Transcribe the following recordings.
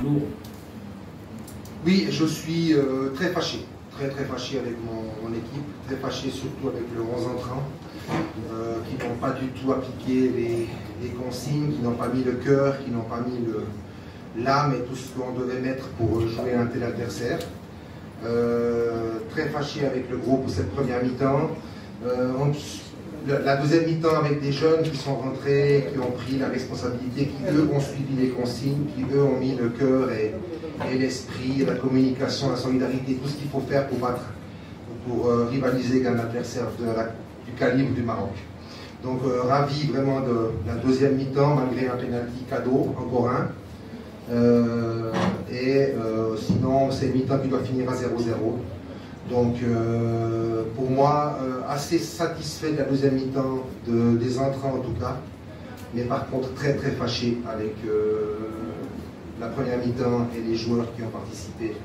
lourd. Oui, je suis très fâché. Très fâché avec mon équipe, très fâché surtout avec le 11 entrant, qui n'ont pas du tout appliqué les consignes, qui n'ont pas mis le cœur, qui n'ont pas mis l'âme et tout ce qu'on devait mettre pour jouer un tel adversaire. Très fâché avec le groupe pour cette première mi-temps. La deuxième mi-temps avec des jeunes qui sont rentrés, qui ont pris la responsabilité, qui eux ont suivi les consignes, qui eux ont mis le cœur et l'esprit, la communication, la solidarité, tout ce qu'il faut faire pour rivaliser avec un adversaire du calibre du Maroc. Donc ravi vraiment de la deuxième mi-temps, malgré un penalty cadeau, encore un. Sinon, c'est une mi-temps qui doit finir à 0-0. Donc pour moi, assez satisfait de la deuxième mi-temps, des entrants en tout cas, mais par contre très fâché avec la première mi-temps et les joueurs qui ont participé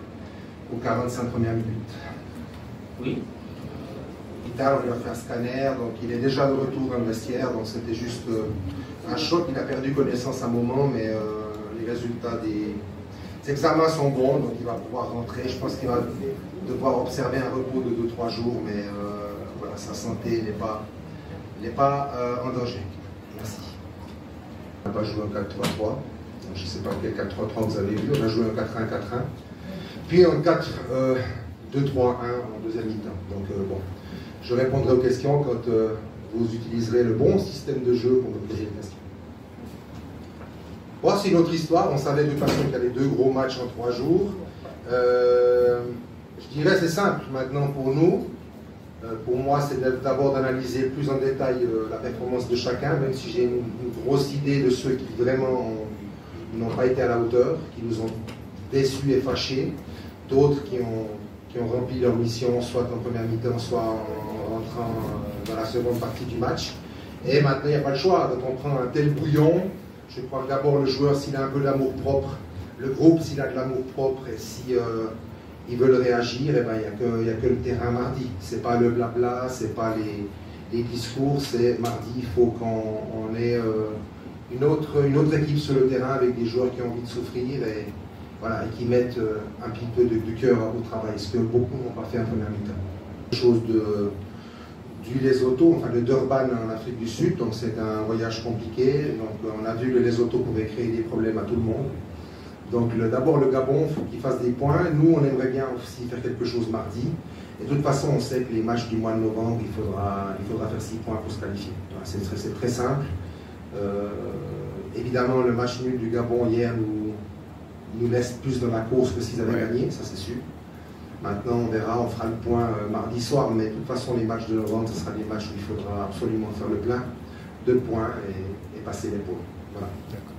aux 45 premières minutes. Oui. Vital, on lui a fait un scanner, donc il est déjà de retour dans le vestiaire, donc c'était juste un choc. Il a perdu connaissance à un moment, mais les résultats des examens sont bons, donc il va pouvoir rentrer. Je pense qu'il va devoir observer un repos de 2-3 jours, mais voilà, sa santé n'est pas en danger. Merci. On va jouer un 4-3-3. Je ne sais pas quel 4-3-3 vous avez vu, on a joué un 4-1-4-1, puis un 4-2-3-1 en deuxième mi-temps. Donc bon, je répondrai aux questions quand vous utiliserez le bon système de jeu pour me poser des questions. Bon, c'est une autre histoire, on savait de toute façon qu'il y avait 2 gros matchs en 3 jours. Je dirais c'est simple maintenant pour nous. Pour moi, c'est d'abord d'analyser plus en détail la performance de chacun, même si j'ai une grosse idée de ceux qui vraiment n'ont pas été à la hauteur, qui nous ont déçus et fâchés, d'autres qui ont rempli leur mission, soit en première mi-temps, soit en rentrant dans la seconde partie du match. Et maintenant, il n'y a pas le choix. Donc on prend un tel bouillon. Je crois que d'abord le joueur, s'il a un peu d'amour propre, le groupe, s'il a de l'amour propre, et si ils veulent réagir, eh ben, il n'y a que le terrain mardi. Ce n'est pas le blabla, ce n'est pas les discours, c'est mardi, il faut qu'on ait une autre équipe sur le terrain avec des joueurs qui ont envie de souffrir et, voilà, et qui mettent un petit peu de cœur au travail, ce que beaucoup n'ont pas fait en première mi-temps. Chose du Lesotho, enfin de Durban en Afrique du Sud, donc c'est un voyage compliqué, donc on a vu que le Lesotho pouvait créer des problèmes à tout le monde. Donc d'abord le Gabon, il faut qu'il fasse des points, nous on aimerait bien aussi faire quelque chose mardi, et de toute façon on sait que les matchs du mois de novembre, il faudra faire 6 points pour se qualifier. C'est très simple. Évidemment le match nul du Gabon hier nous laisse plus dans la course que s'ils avaient gagné, ça c'est sûr. Maintenant, on verra, on fera le point mardi soir, mais de toute façon, les matchs de novembre, ce sera des matchs où il faudra absolument faire le plein de points et passer l'épaule. Voilà. D'accord.